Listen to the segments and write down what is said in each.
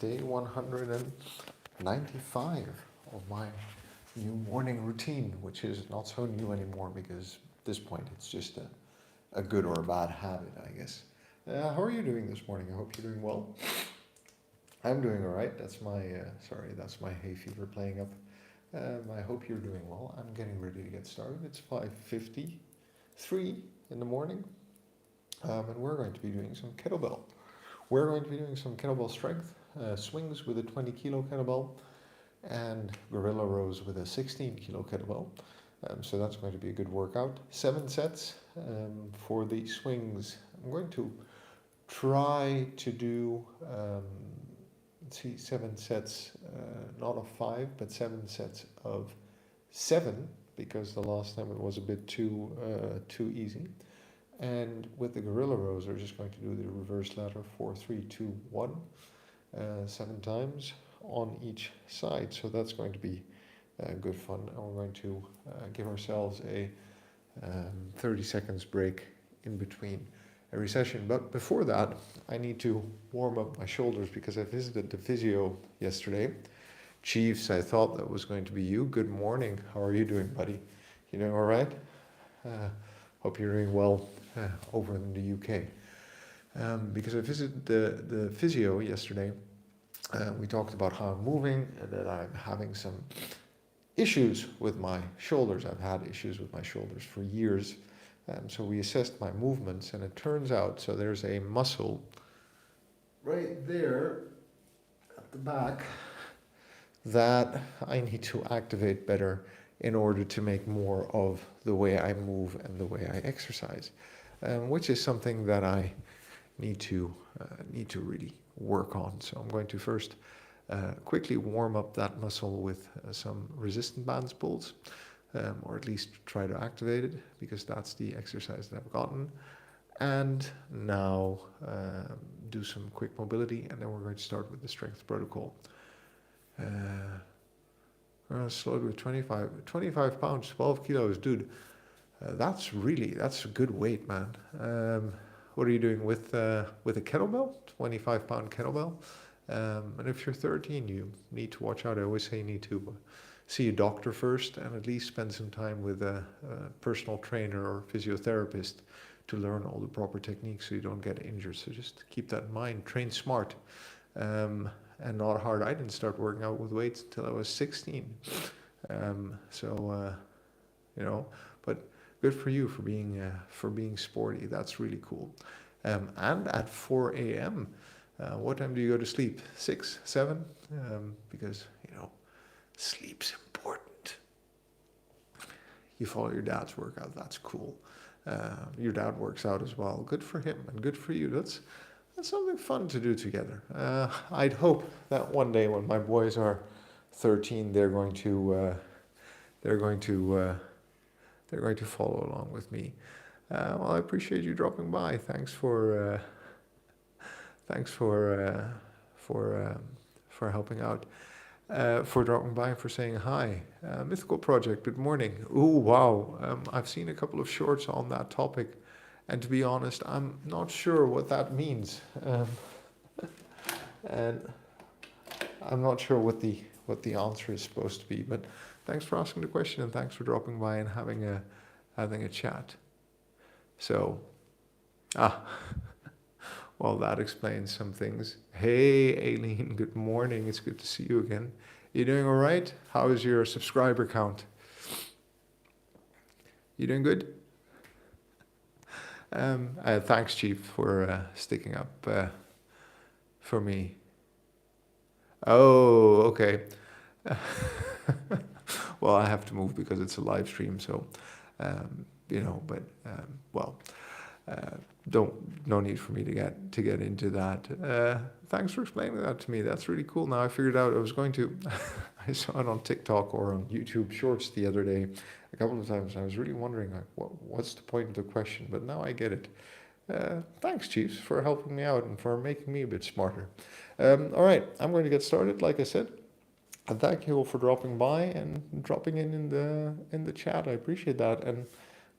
day 195 of my new morning routine, which is not so new anymore because at this point it's just a good or a bad habit, I guess. How are you doing this morning? I hope you're doing well. I'm doing all right. That's my hay fever playing up. I hope you're doing well. I'm getting ready to get started. It's 5:53 in the morning, and we're going to be doing some kettlebell. We're going to be doing some kettlebell strength, swings with a 20 kilo kettlebell, and gorilla rows with a 16 kilo kettlebell. So that's going to be a good workout. 7 sets for the swings. I'm going to try to do 7 sets, not of 5, but 7 sets of 7, because the last time it was a bit too easy. And with the gorilla rows, we're just going to do the reverse ladder 4, 3, 2, 1, 7 times on each side. So that's going to be good fun. And we're going to give ourselves a 30 seconds break in between every session. But before that, I need to warm up my shoulders because I visited the physio yesterday. Chiefs, I thought that was going to be you. Good morning. How are you doing, buddy? You doing all right? Hope you're doing well over in the UK. Because I visited the physio yesterday. We talked about how I'm moving and that I'm having some issues with my shoulders. I've had issues with my shoulders for years. So we assessed my movements, and it turns out, so there's a muscle right there at the back that I need to activate better in order to make more of the way I move and the way I exercise, which is something that I need to really work on. So I'm going to first quickly warm up that muscle with some resistant bands pulls. Or at least try to activate it, because that's the exercise that I've gotten. And now do some quick mobility, and then we're going to start with the strength protocol. We're going to start with 25 pounds, 12 kilos, dude. That's a good weight, man. What are you doing with a kettlebell? 25-pound kettlebell. And if you're 13, you need to watch out. I always say you need to see a doctor first, and at least spend some time with a personal trainer or physiotherapist to learn all the proper techniques so you don't get injured. So just keep that in mind. Train smart and not hard. I didn't start working out with weights until I was 16. But good for you for being sporty. That's really cool. And at 4 a.m., what time do you go to sleep? 6, 7? Because, sleep's important. You follow your dad's workout. That's cool. Your dad works out as well. Good for him and good for you. That's something fun to do together. I'd hope that one day when my boys are 13, they're going to follow along with me. Well, I appreciate you dropping by. Thanks for helping out. For dropping by and for saying hi. Mythical Project, good morning. Ooh, wow. I've seen a couple of shorts on that topic, and to be honest, I'm not sure what that means. And I'm not sure what the answer is supposed to be, but thanks for asking the question, and thanks for dropping by and having a chat. So, well, that explains some things. Hey, Aileen, good morning. It's good to see you again. You doing all right? How is your subscriber count? You doing good? Thanks, Chief, for sticking up for me. Oh, okay. Well, I have to move because it's a live stream, so, no need for me to get into that. Thanks for explaining that to me. That's really cool. Now I figured out I was going to, I saw it on TikTok or on YouTube Shorts the other day a couple of times. And I was really wondering, what's the point of the question? But now I get it. Thanks, Chiefs, for helping me out and for making me a bit smarter. All right, I'm going to get started, like I said. And thank you all for dropping by and dropping in the chat. I appreciate that. And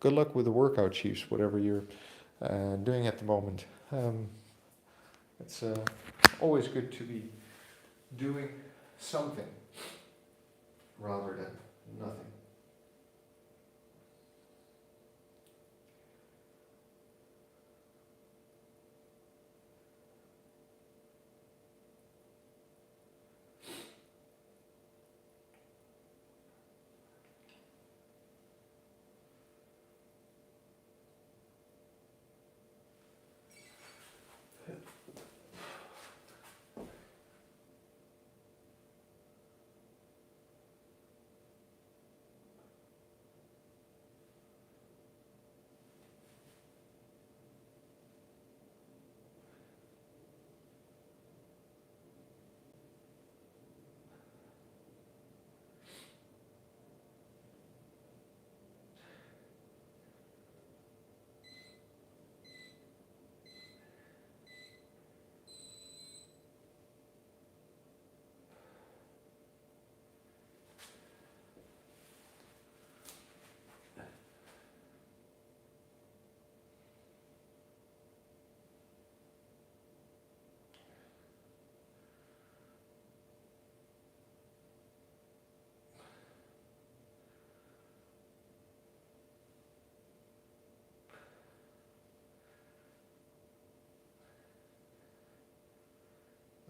good luck with the workout, Chiefs, whatever you're doing at the moment. It's always good to be doing something rather than nothing.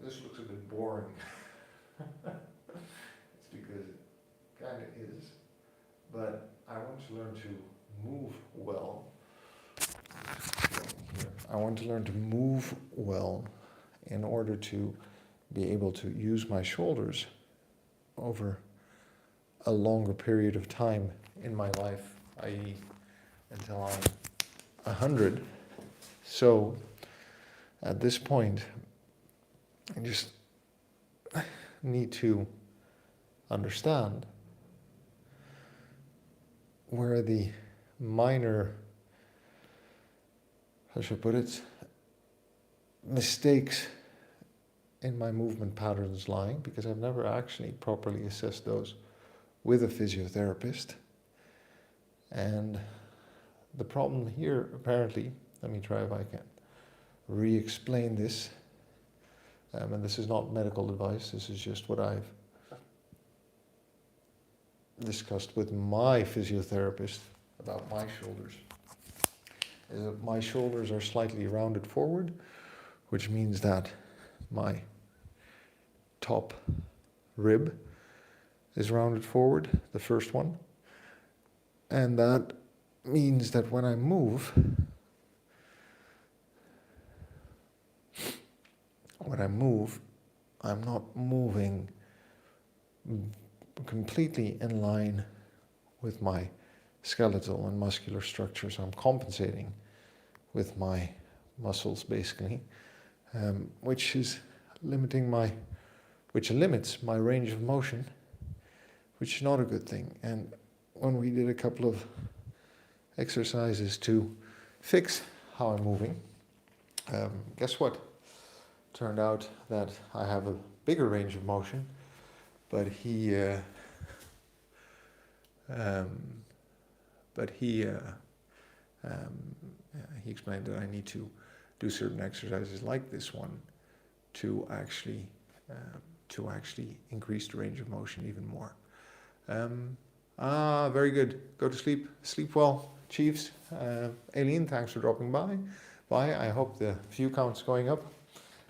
This looks a bit boring. It's because it kind of is. But I want to learn to move well. I want to learn to move well in order to be able to use my shoulders over a longer period of time in my life, i.e. until I'm 100. So at this point, I just need to understand where the minor, how should I put it, mistakes in my movement patterns lie, because I've never actually properly assessed those with a physiotherapist. And the problem here, apparently, let me try if I can re-explain this. And this is not medical advice, this is just what I've discussed with my physiotherapist about my shoulders. Is that my shoulders are slightly rounded forward, which means that my top rib is rounded forward, the first one. And that means that when I move, I'm not moving completely in line with my skeletal and muscular structures. I'm compensating with my muscles, basically, which limits my range of motion, which is not a good thing. And when we did a couple of exercises to fix how I'm moving, guess what? Turned out that I have a bigger range of motion, but he explained that I need to do certain exercises like this one to actually increase the range of motion even more. Very good. Go to sleep. Sleep well, Chiefs. Aileen, thanks for dropping by. I hope the view count's going up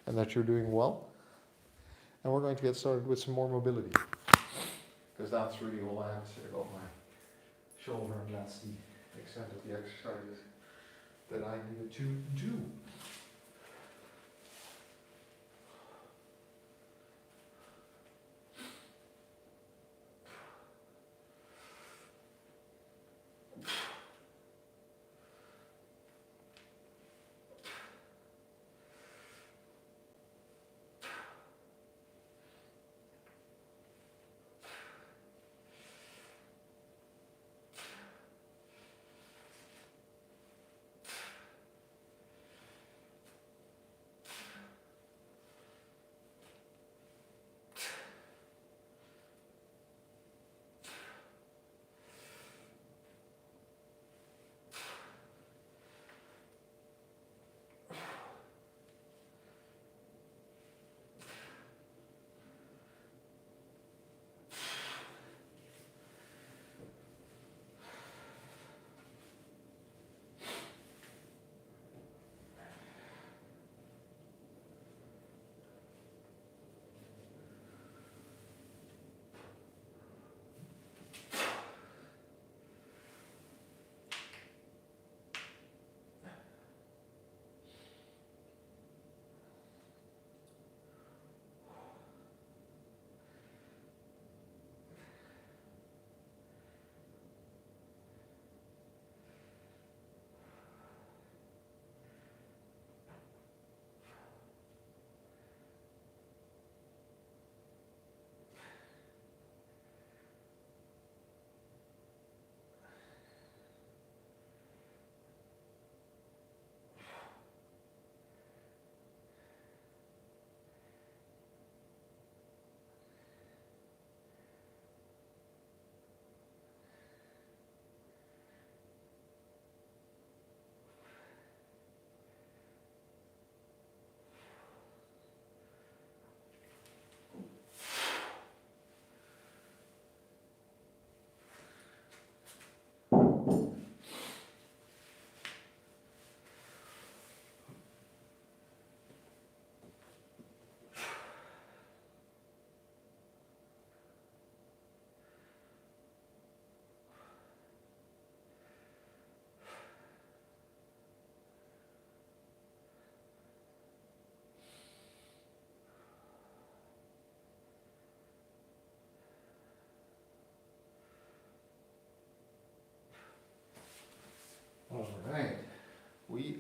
and that you're doing well. And we're going to get started with some more mobility, because that's really all I have to say about my shoulder, and that's the extent of the exercises that I needed to do.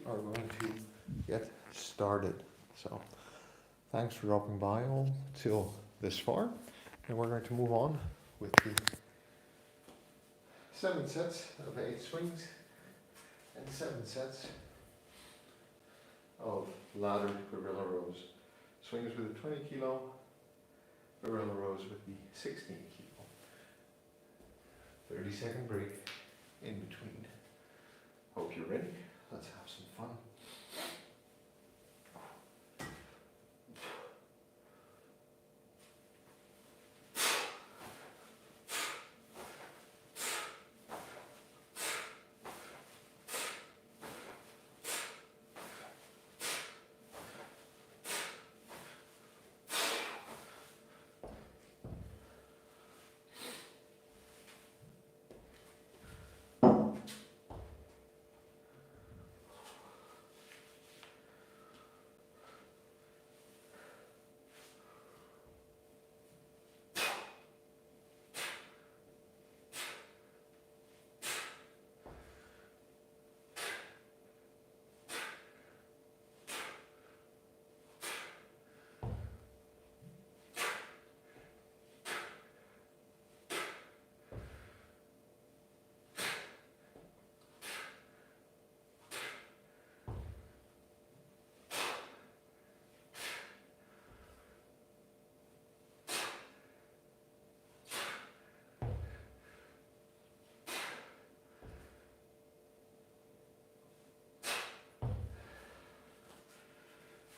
are going to get started. So thanks for dropping by all till this far. And we're going to move on with the 7 sets of 8 swings and 7 sets of ladder gorilla rows. Swings with a 20 kilo, gorilla rows with the 16 kilo. 30-second break in between. Hope you're ready. Let's have some fun.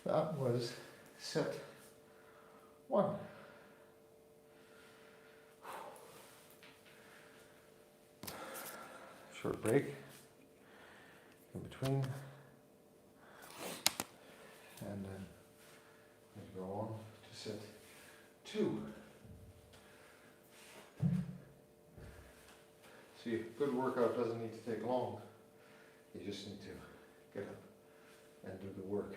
That was set 1. Short break in between, and then we go on to set 2. See, a good workout doesn't need to take long. You just need to get up and do the work.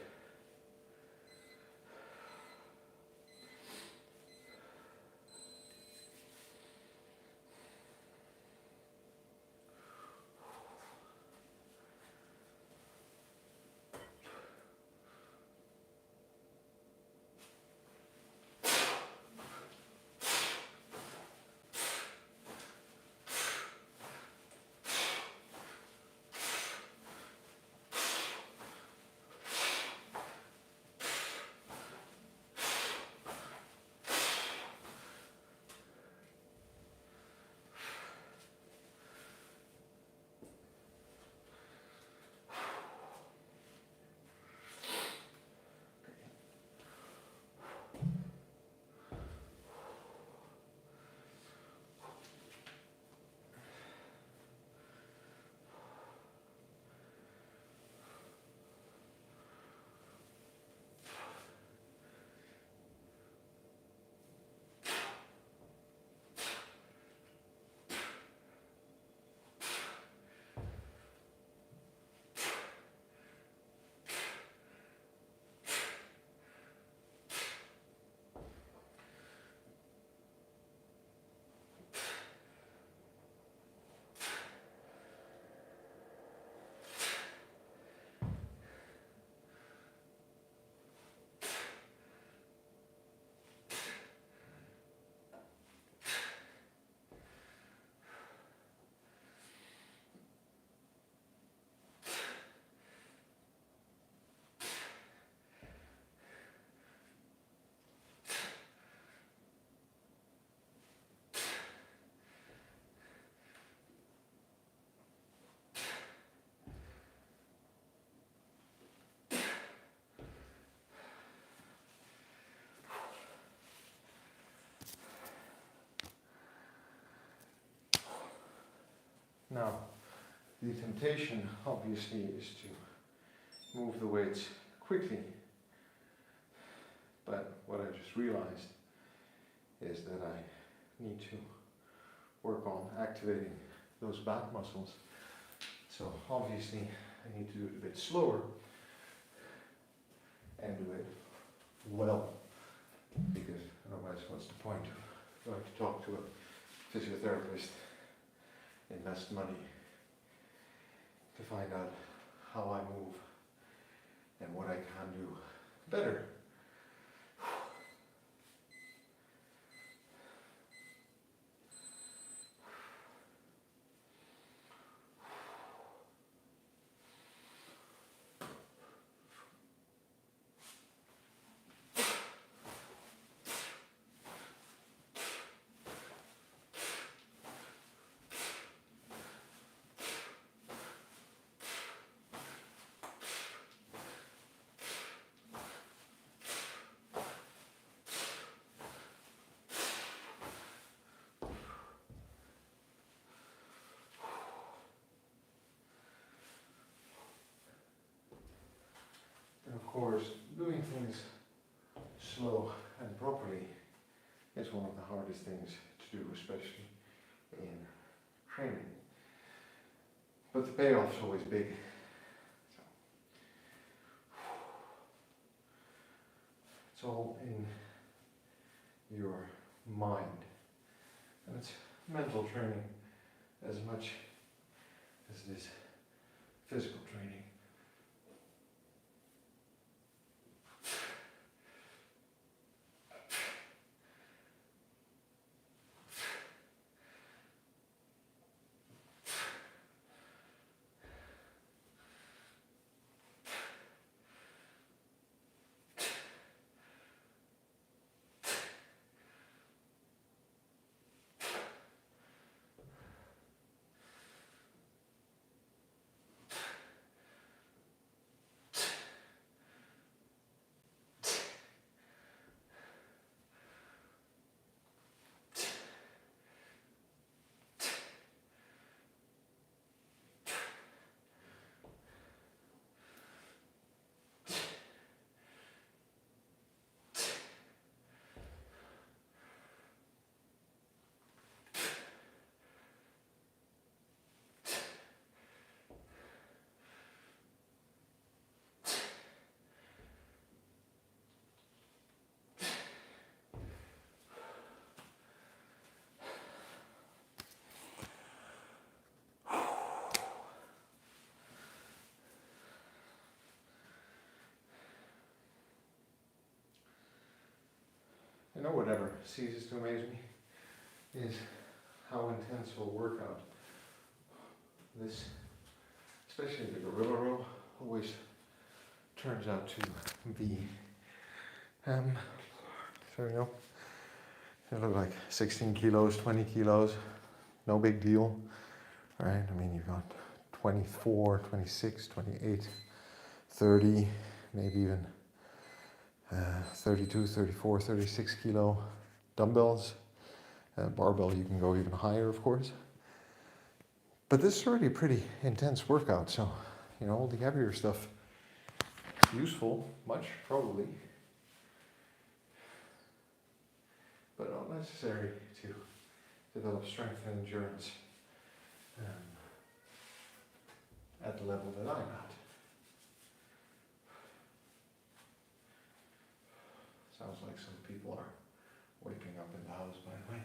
Now, the temptation obviously is to move the weights quickly, but what I just realized is that I need to work on activating those back muscles. So obviously I need to do it a bit slower and do it well, because otherwise what's the point of going to talk to a physiotherapist, invest money to find out how I move and what I can do better. And of course, doing things slow and properly is one of the hardest things to do, especially in training. But the payoff's always big. So, it's all in your mind. And it's mental training as much as it is physical training. You know, whatever ceases to amaze me is how intense a workout this, especially the gorilla row, always turns out to be. So you know, they look like 16 kilos, 20 kilos, no big deal, right? I mean, you've got 24, 26, 28, 30, maybe even 32, 34, 36 kilo dumbbells. Barbell, you can go even higher, of course. But this is already a pretty intense workout, so, you know, all the heavier stuff is useful, much, probably. But not necessary to develop strength and endurance at the level that I'm at. Sounds like some people are waking up in the house, by the way.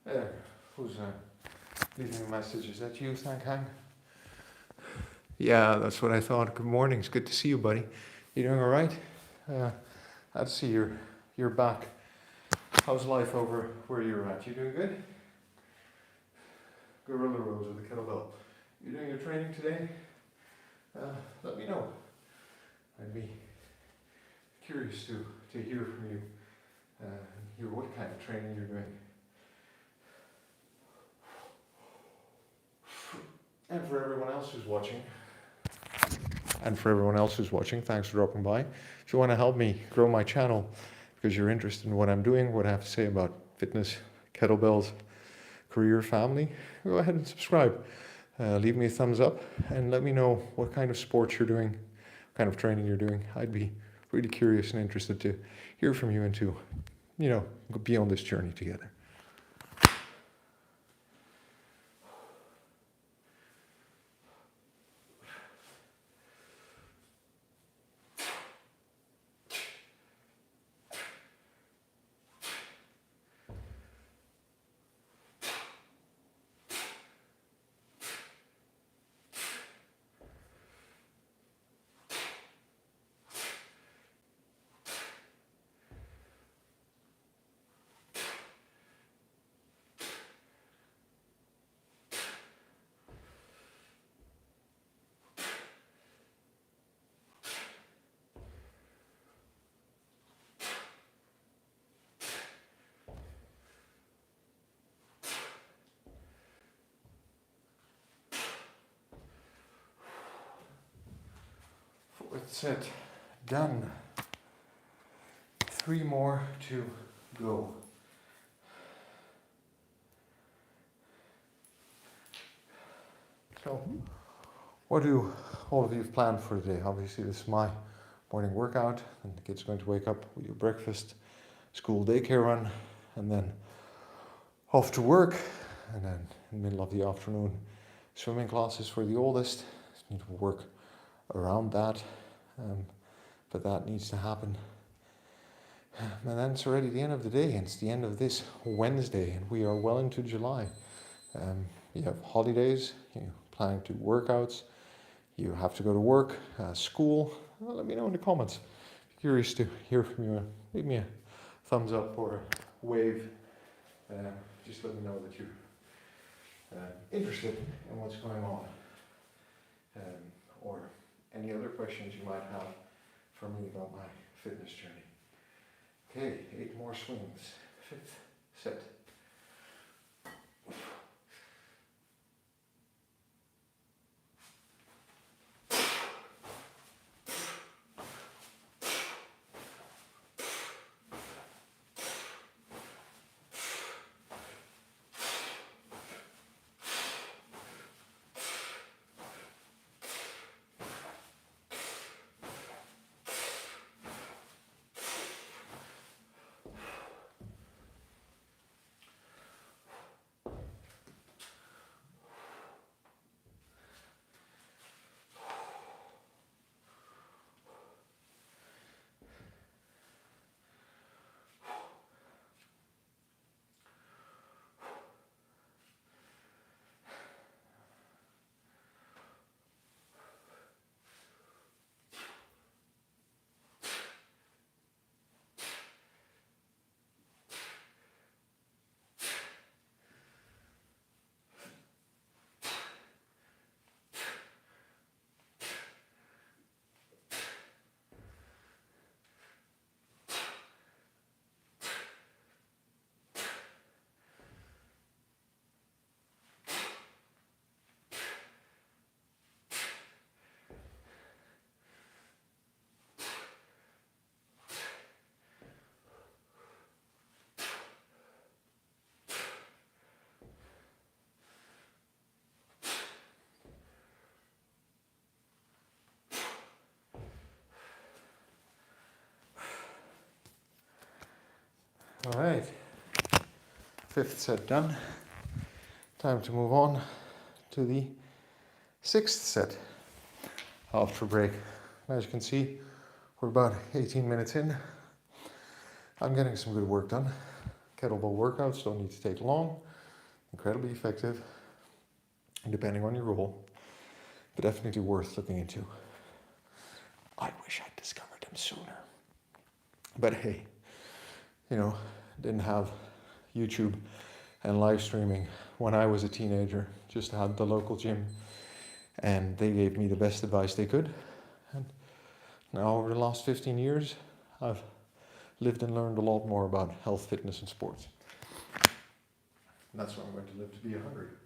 There, who's leaving a message? Is that you, Thank Hang? Yeah, that's what I thought. Good morning. It's good to see you, buddy. You doing all right? I'd see you're back. How's life over where you're at? You doing good? Gorilla rows with the kettlebell. You doing your training today? Let me know. I'd be curious to hear from you. Hear what kind of training you're doing. And for everyone else who's watching, thanks for dropping by. If you want to help me grow my channel because you're interested in what I'm doing, what I have to say about fitness, kettlebells, career, family, go ahead and subscribe. Leave me a thumbs up and let me know what kind of sports you're doing, what kind of training you're doing. I'd be really curious and interested to hear from you and to, be on this journey together. Fourth set done. 3 more to go. So, what do all of you have planned for today? Obviously, this is my morning workout, and the kids are going to wake up, we do breakfast, school daycare run, and then off to work, and then in the middle of the afternoon, swimming classes for the oldest. Need to work around that, but that needs to happen. And then it's already the end of the day, and it's the end of this Wednesday, and we are well into July. You have holidays, you're planning to workouts, you have to go to work, school. Well, let me know in the comments. Curious to hear from you. Leave me a thumbs up or a wave. Just let me know that you're interested in what's going on. Or any other questions you might have for me about my fitness journey. Okay, 8 more swings. 5th set. All right, 5th set done. Time to move on to the 6th set after break. As you can see, we're about 18 minutes in. I'm getting some good work done. Kettlebell workouts don't need to take long, incredibly effective, depending on your role, but definitely worth looking into. I wish I'd discovered them sooner. But hey, didn't have YouTube and live streaming when I was a teenager. Just had the local gym, and they gave me the best advice they could. And now over the last 15 years, I've lived and learned a lot more about health, fitness, and sports. And that's why I'm going to live to be 100.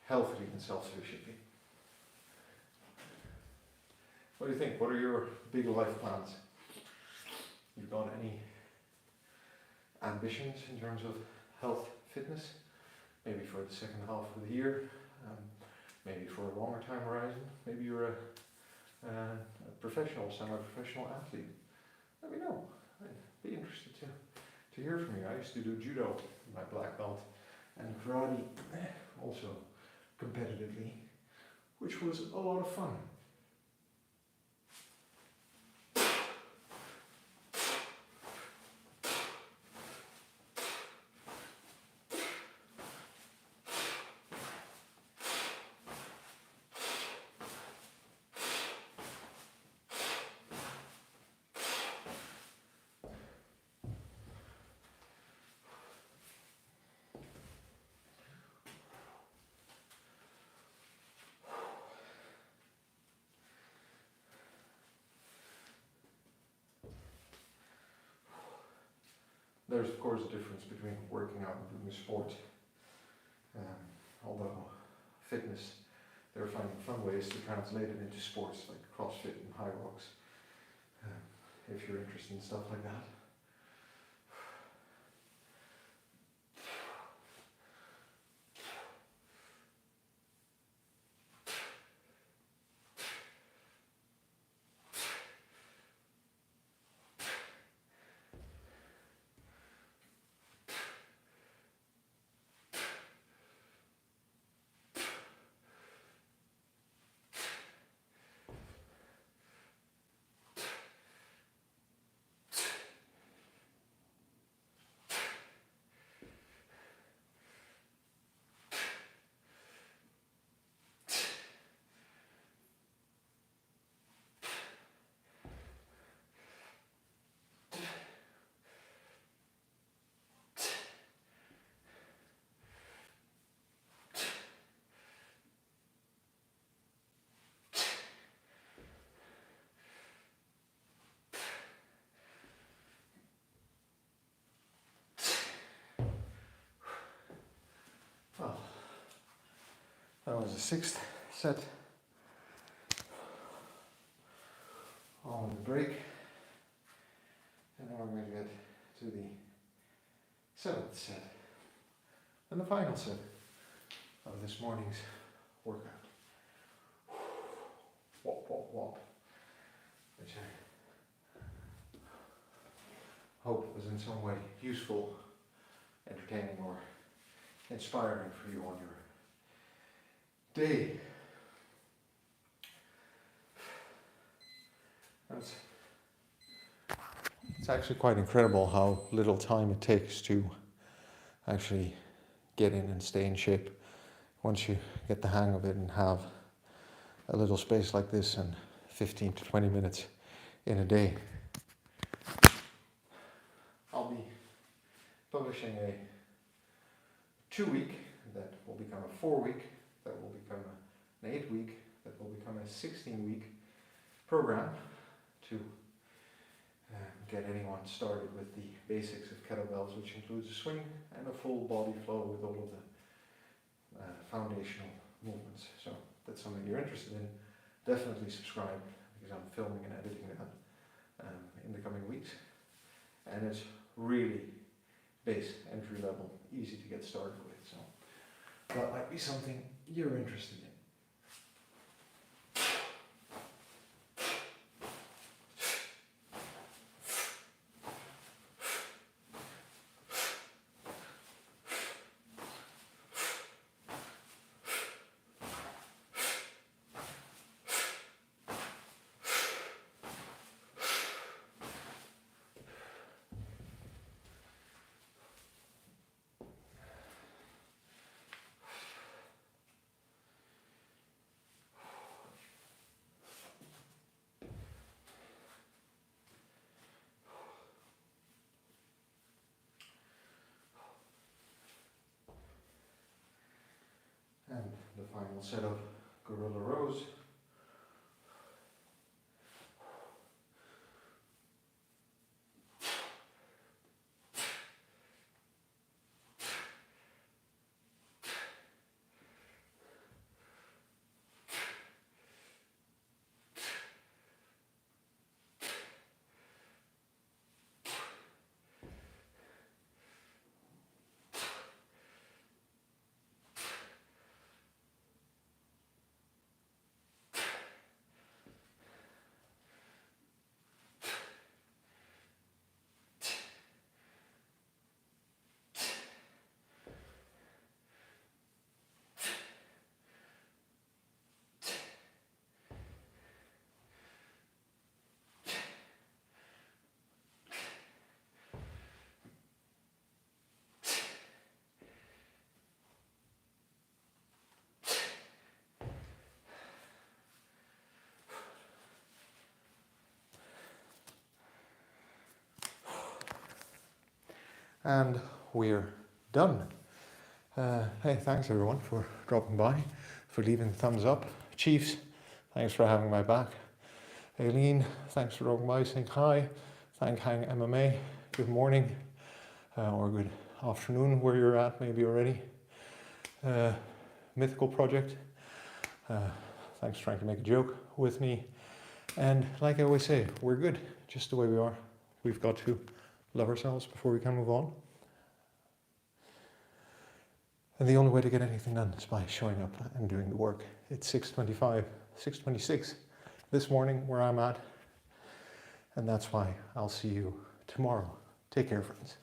Healthily and self-sufficiently. What do you think? What are your big life plans? You got any ambitions in terms of health, fitness? maybe for the second half of the year, maybe for a longer time horizon, maybe you're a professional, semi-professional athlete. Let me know. I'd be interested to hear from you. I used to do judo, my black belt, and karate also competitively, which was a lot of fun. There's of course a difference between working out and doing a sport. Although fitness, they're finding fun ways to translate it into sports like CrossFit and high rocks. If you're interested in stuff like that. Well, that was the sixth set. On the break. And now we're going to get to the seventh set. And the final set of this morning's workout. Wop, wop, wop. Which I hope was in some way useful, entertaining, or inspiring for you on your day. It's actually quite incredible how little time it takes to actually get in and stay in shape once you get the hang of it and have a little space like this and 15 to 20 minutes in a day. I'll be publishing a 2-week that will become a 4-week, that will become an 8-week, that will become a 16-week program to get anyone started with the basics of kettlebells, which includes a swing and a full body flow with all of the foundational movements. So if that's something you're interested in, definitely subscribe, because I'm filming and editing that in the coming weeks. And it's really base, entry level, easy to get started with. So that might be something you're interested in. And the final set of gorilla rows. and we're done. Hey, thanks everyone for dropping by, for leaving thumbs up. Chiefs, thanks for having my back. Aileen, thanks for dropping by, saying hi. Thank Hang MMA, good morning, or good afternoon where you're at, maybe already. Mythical Project, thanks for trying to make a joke with me. And like I always say, we're good just the way we are. We've got to love ourselves before we can move on. And the only way to get anything done is by showing up and doing the work. It's 6:25, 6:26 this morning where I'm at. And that's why I'll see you tomorrow. Take care, friends.